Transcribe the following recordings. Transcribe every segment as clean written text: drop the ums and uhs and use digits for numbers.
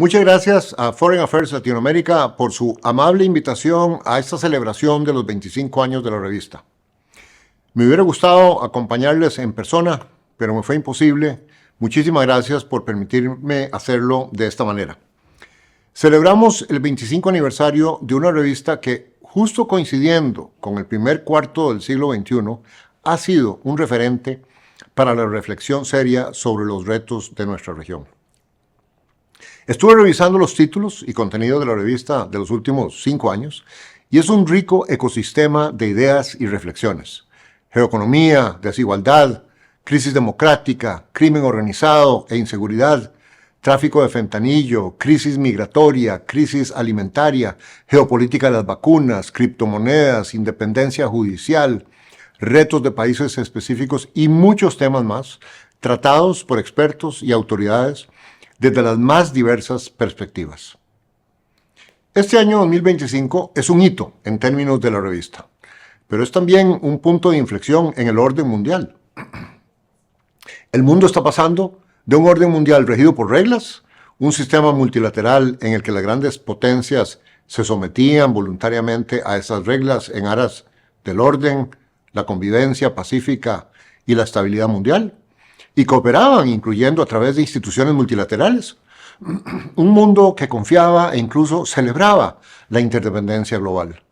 Muchas gracias a Foreign Affairs Latinoamérica por su amable invitación a esta celebración de los 25 años de la revista. Me hubiera gustado acompañarles en persona, pero me fue imposible. Muchísimas gracias por permitirme hacerlo de esta manera. Celebramos el 25 aniversario de una revista que, justo coincidiendo con el primer cuarto del siglo XXI, ha sido un referente para la reflexión seria sobre los retos de nuestra región. Estuve revisando los títulos y contenido de la revista de los últimos 5 años y es un rico ecosistema de ideas y reflexiones. Geoeconomía, desigualdad, crisis democrática, crimen organizado e inseguridad, tráfico de fentanilo, crisis migratoria, crisis alimentaria, geopolítica de las vacunas, criptomonedas, independencia judicial, retos de países específicos y muchos temas más, tratados por expertos y autoridades desde las más diversas perspectivas. Este año 2025 es un hito en términos de la revista, pero es también un punto de inflexión en el orden mundial. El mundo está pasando de un orden mundial regido por reglas, un sistema multilateral en el que las grandes potencias se sometían voluntariamente a esas reglas en aras del orden, la convivencia pacífica y la estabilidad mundial, y cooperaban, incluyendo a través de instituciones multilaterales. Un mundo que confiaba e incluso celebraba la interdependencia global.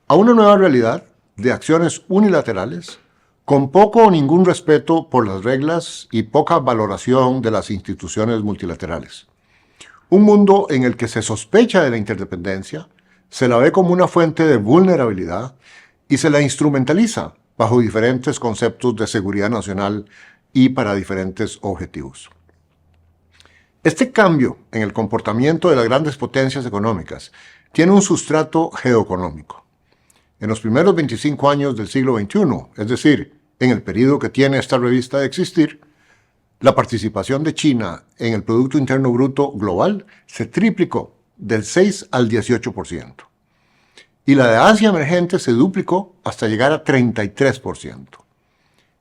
A una nueva realidad de acciones unilaterales, con poco o ningún respeto por las reglas y poca valoración de las instituciones multilaterales. Un mundo en el que se sospecha de la interdependencia, se la ve como una fuente de vulnerabilidad y se la instrumentaliza bajo diferentes conceptos de seguridad nacional y para diferentes objetivos. Este cambio en el comportamiento de las grandes potencias económicas tiene un sustrato geoeconómico. En los primeros 25 años del siglo XXI, es decir, en el periodo que tiene esta revista de existir, la participación de China en el Producto Interno Bruto global se triplicó del 6 al 18%. Y la de Asia emergente se duplicó hasta llegar a 33%.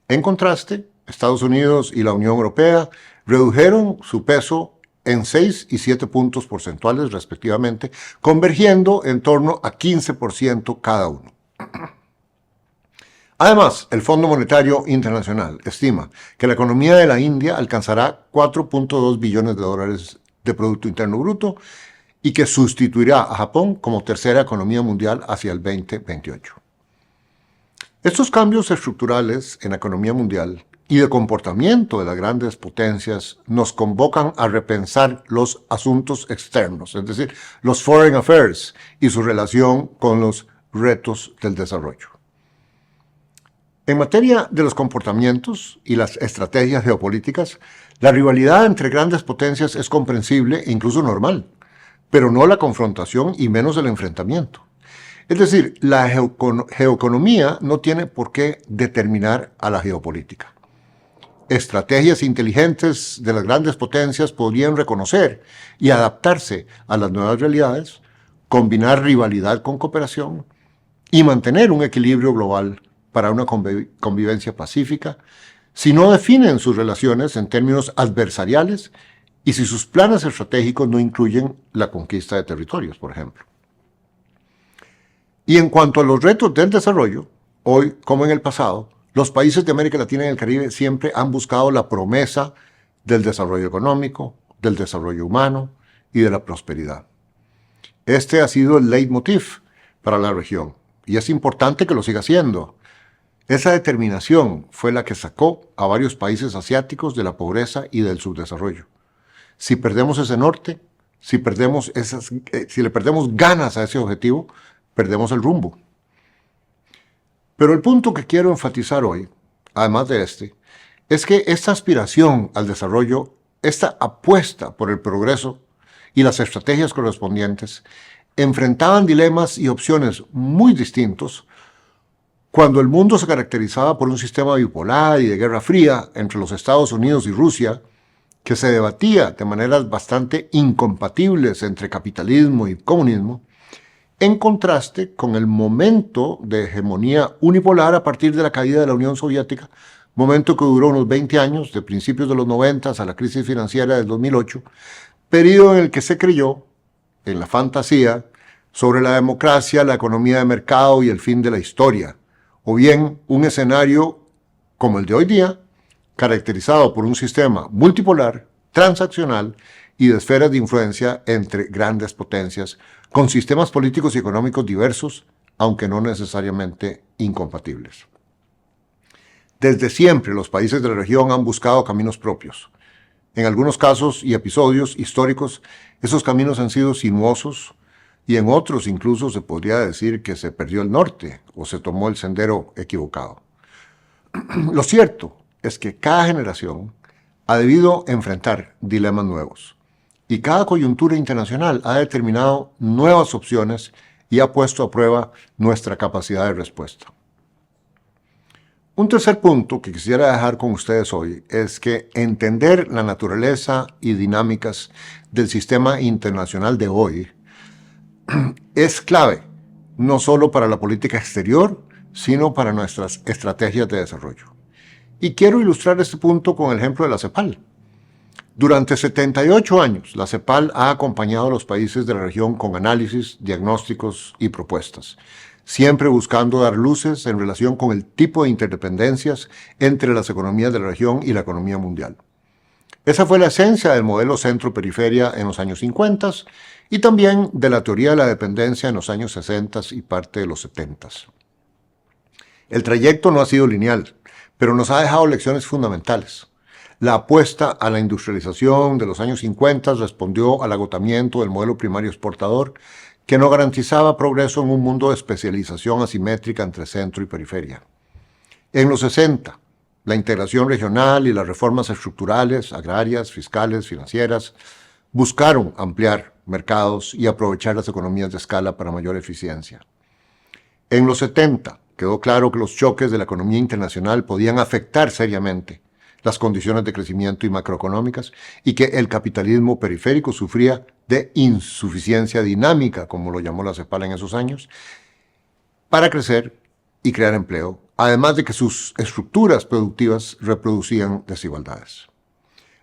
En contraste, Estados Unidos y la Unión Europea redujeron su peso en 6 y 7 puntos porcentuales respectivamente, convergiendo en torno a 15% cada uno. Además, el Fondo Monetario Internacional estima que la economía de la India alcanzará 4.2 billones de dólares de Producto Interno Bruto y que sustituirá a Japón como tercera economía mundial hacia el 2028. Estos cambios estructurales en la economía mundial y de comportamiento de las grandes potencias nos convocan a repensar los asuntos externos, es decir, los foreign affairs y su relación con los retos del desarrollo. En materia de los comportamientos y las estrategias geopolíticas, la rivalidad entre grandes potencias es comprensible e incluso normal, pero no la confrontación y menos el enfrentamiento. Es decir, la geoeconomía no tiene por qué determinar a la geopolítica. Estrategias inteligentes de las grandes potencias podrían reconocer y adaptarse a las nuevas realidades, combinar rivalidad con cooperación y mantener un equilibrio global para una convivencia pacífica si no definen sus relaciones en términos adversariales y si sus planes estratégicos no incluyen la conquista de territorios, por ejemplo. Y en cuanto a los retos del desarrollo, hoy como en el pasado, los países de América Latina y el Caribe siempre han buscado la promesa del desarrollo económico, del desarrollo humano y de la prosperidad. Este ha sido el leitmotiv para la región y es importante que lo siga siendo. Esa determinación fue la que sacó a varios países asiáticos de la pobreza y del subdesarrollo. Si perdemos ese norte, si le perdemos ganas a ese objetivo, perdemos el rumbo. Pero el punto que quiero enfatizar hoy, además de este, es que esta aspiración al desarrollo, esta apuesta por el progreso y las estrategias correspondientes, enfrentaban dilemas y opciones muy distintos cuando el mundo se caracterizaba por un sistema bipolar y de guerra fría entre los Estados Unidos y Rusia, que se debatía de maneras bastante incompatibles entre capitalismo y comunismo, en contraste con el momento de hegemonía unipolar a partir de la caída de la Unión Soviética, momento que duró unos 20 años, de principios de los 90 a la crisis financiera del 2008, periodo en el que se creyó en la fantasía sobre la democracia, la economía de mercado y el fin de la historia, o bien un escenario como el de hoy día, caracterizado por un sistema multipolar, transaccional y de esferas de influencia entre grandes potencias, con sistemas políticos y económicos diversos, aunque no necesariamente incompatibles. Desde siempre los países de la región han buscado caminos propios. En algunos casos y episodios históricos, esos caminos han sido sinuosos y en otros incluso se podría decir que se perdió el norte o se tomó el sendero equivocado. Lo cierto es que cada generación ha debido enfrentar dilemas nuevos y cada coyuntura internacional ha determinado nuevas opciones y ha puesto a prueba nuestra capacidad de respuesta. Un tercer punto que quisiera dejar con ustedes hoy es que entender la naturaleza y dinámicas del sistema internacional de hoy es clave, no solo para la política exterior, sino para nuestras estrategias de desarrollo. Y quiero ilustrar este punto con el ejemplo de la CEPAL. Durante 78 años, la CEPAL ha acompañado a los países de la región con análisis, diagnósticos y propuestas, siempre buscando dar luces en relación con el tipo de interdependencias entre las economías de la región y la economía mundial. Esa fue la esencia del modelo centro-periferia en los años 50 y también de la teoría de la dependencia en los años 60 y parte de los 70. El trayecto no ha sido lineal, pero nos ha dejado lecciones fundamentales. La apuesta a la industrialización de los años 50 respondió al agotamiento del modelo primario exportador, que no garantizaba progreso en un mundo de especialización asimétrica entre centro y periferia. En los 60, la integración regional y las reformas estructurales, agrarias, fiscales, financieras, buscaron ampliar mercados y aprovechar las economías de escala para mayor eficiencia. En los 70, quedó claro que los choques de la economía internacional podían afectar seriamente las condiciones de crecimiento y macroeconómicas y que el capitalismo periférico sufría de insuficiencia dinámica, como lo llamó la CEPAL en esos años, para crecer y crear empleo, además de que sus estructuras productivas reproducían desigualdades.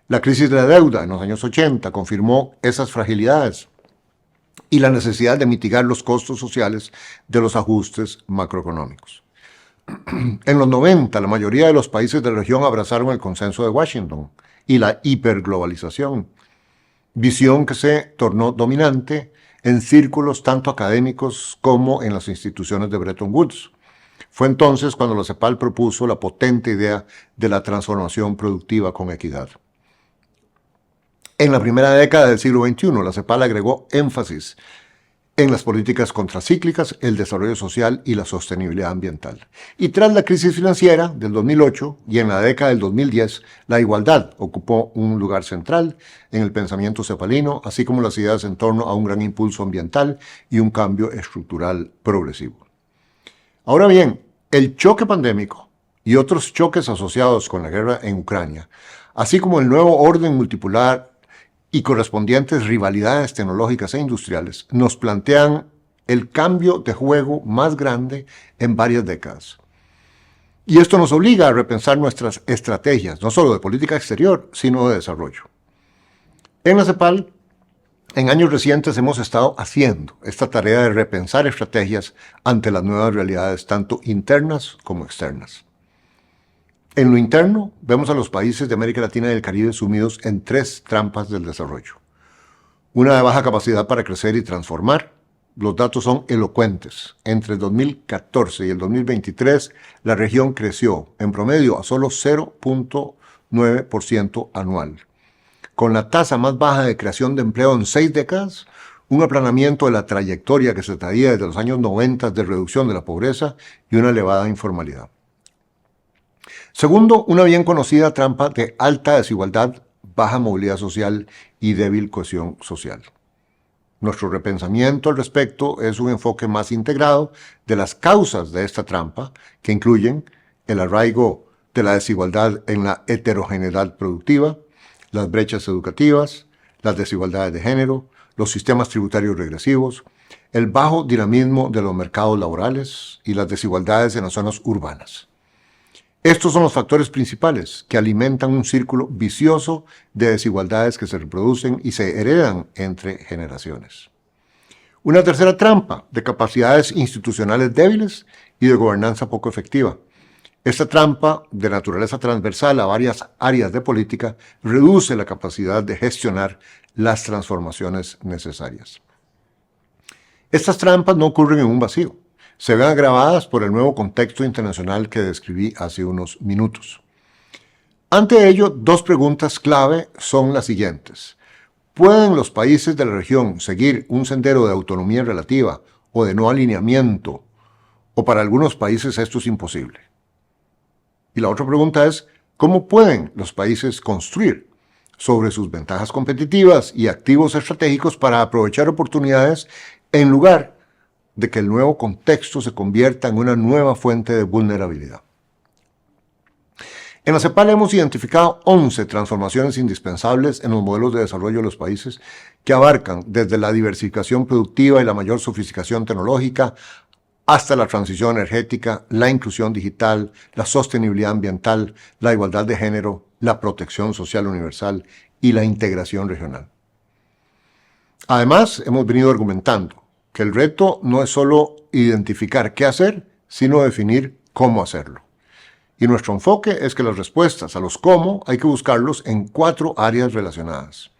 La crisis de la deuda en los años 80 confirmó esas fragilidades y la necesidad de mitigar los costos sociales de los ajustes macroeconómicos. En los 90, la mayoría de los países de la región abrazaron el consenso de Washington y la hiperglobalización, visión que se tornó dominante en círculos tanto académicos como en las instituciones de Bretton Woods. Fue entonces cuando la CEPAL propuso la potente idea de la transformación productiva con equidad. En la primera década del siglo XXI, la CEPAL agregó énfasis en las políticas contracíclicas, el desarrollo social y la sostenibilidad ambiental. Y tras la crisis financiera del 2008 y en la década del 2010, la igualdad ocupó un lugar central en el pensamiento cepalino, así como las ideas en torno a un gran impulso ambiental y un cambio estructural progresivo. Ahora bien, el choque pandémico y otros choques asociados con la guerra en Ucrania, así como el nuevo orden multipolar y correspondientes rivalidades tecnológicas e industriales, nos plantean el cambio de juego más grande en varias décadas. Y esto nos obliga a repensar nuestras estrategias, no solo de política exterior, sino de desarrollo. En la CEPAL, en años recientes hemos estado haciendo esta tarea de repensar estrategias ante las nuevas realidades, tanto internas como externas. En lo interno, vemos a los países de América Latina y el Caribe sumidos en 3 trampas del desarrollo. Una de baja capacidad para crecer y transformar. Los datos son elocuentes. Entre el 2014 y el 2023, la región creció en promedio a solo 0.9% anual. Con la tasa más baja de creación de empleo en 6 décadas, un aplanamiento de la trayectoria que se traía desde los años 90 de reducción de la pobreza y una elevada informalidad. Segundo, una bien conocida trampa de alta desigualdad, baja movilidad social y débil cohesión social. Nuestro repensamiento al respecto es un enfoque más integrado de las causas de esta trampa, que incluyen el arraigo de la desigualdad en la heterogeneidad productiva, las brechas educativas, las desigualdades de género, los sistemas tributarios regresivos, el bajo dinamismo de los mercados laborales y las desigualdades en las zonas urbanas. Estos son los factores principales que alimentan un círculo vicioso de desigualdades que se reproducen y se heredan entre generaciones. Una tercera trampa de capacidades institucionales débiles y de gobernanza poco efectiva. Esta trampa, de naturaleza transversal a varias áreas de política, reduce la capacidad de gestionar las transformaciones necesarias. Estas trampas no ocurren en un vacío. Se ven agravadas por el nuevo contexto internacional que describí hace unos minutos. Ante ello, dos preguntas clave son las siguientes. ¿Pueden los países de la región seguir un sendero de autonomía relativa o de no alineamiento? ¿O para algunos países esto es imposible? Y la otra pregunta es, ¿cómo pueden los países construir sobre sus ventajas competitivas y activos estratégicos para aprovechar oportunidades en lugar de que el nuevo contexto se convierta en una nueva fuente de vulnerabilidad? En la CEPAL hemos identificado 11 transformaciones indispensables en los modelos de desarrollo de los países que abarcan desde la diversificación productiva y la mayor sofisticación tecnológica hasta la transición energética, la inclusión digital, la sostenibilidad ambiental, la igualdad de género, la protección social universal y la integración regional. Además, hemos venido argumentando que el reto no es solo identificar qué hacer, sino definir cómo hacerlo. Y nuestro enfoque es que las respuestas a los cómo hay que buscarlos en 4 áreas relacionadas.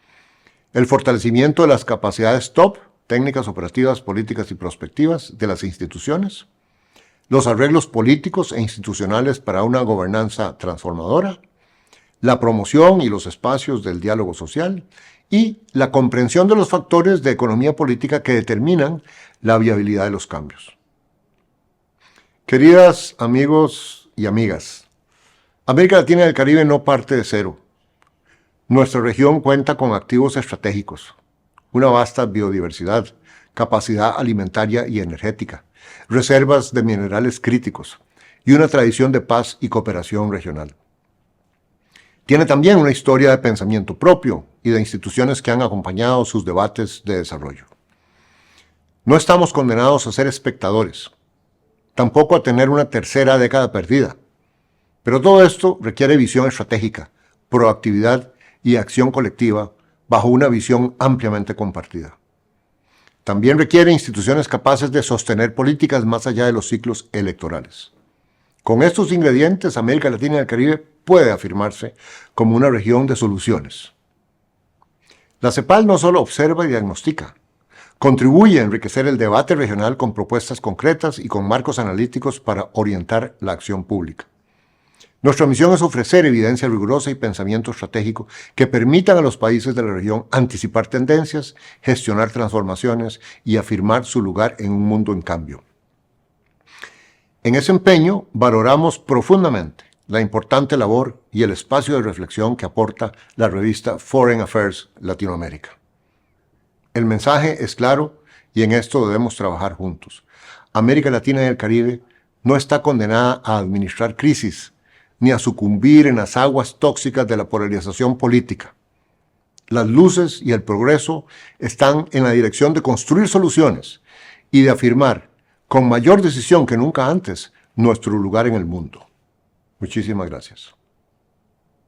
El fortalecimiento de las capacidades top, técnicas operativas, políticas y prospectivas de las instituciones, los arreglos políticos e institucionales para una gobernanza transformadora, la promoción y los espacios del diálogo social y la comprensión de los factores de economía política que determinan la viabilidad de los cambios. Queridas amigos y amigas, América Latina y el Caribe no parte de cero. Nuestra región cuenta con activos estratégicos, una vasta biodiversidad, capacidad alimentaria y energética, reservas de minerales críticos y una tradición de paz y cooperación regional. Tiene también una historia de pensamiento propio y de instituciones que han acompañado sus debates de desarrollo. No estamos condenados a ser espectadores, tampoco a tener una tercera década perdida, pero todo esto requiere visión estratégica, proactividad y acción colectiva bajo una visión ampliamente compartida. También requiere instituciones capaces de sostener políticas más allá de los ciclos electorales. Con estos ingredientes, América Latina y el Caribe puede afirmarse como una región de soluciones. La CEPAL no solo observa y diagnostica, contribuye a enriquecer el debate regional con propuestas concretas y con marcos analíticos para orientar la acción pública. Nuestra misión es ofrecer evidencia rigurosa y pensamiento estratégico que permitan a los países de la región anticipar tendencias, gestionar transformaciones y afirmar su lugar en un mundo en cambio. En ese empeño, valoramos profundamente la importante labor y el espacio de reflexión que aporta la revista Foreign Affairs Latinoamérica. El mensaje es claro y en esto debemos trabajar juntos. América Latina y el Caribe no está condenada a administrar crisis ni a sucumbir en las aguas tóxicas de la polarización política. Las luces y el progreso están en la dirección de construir soluciones y de afirmar, con mayor decisión que nunca antes, nuestro lugar en el mundo. Muchísimas gracias.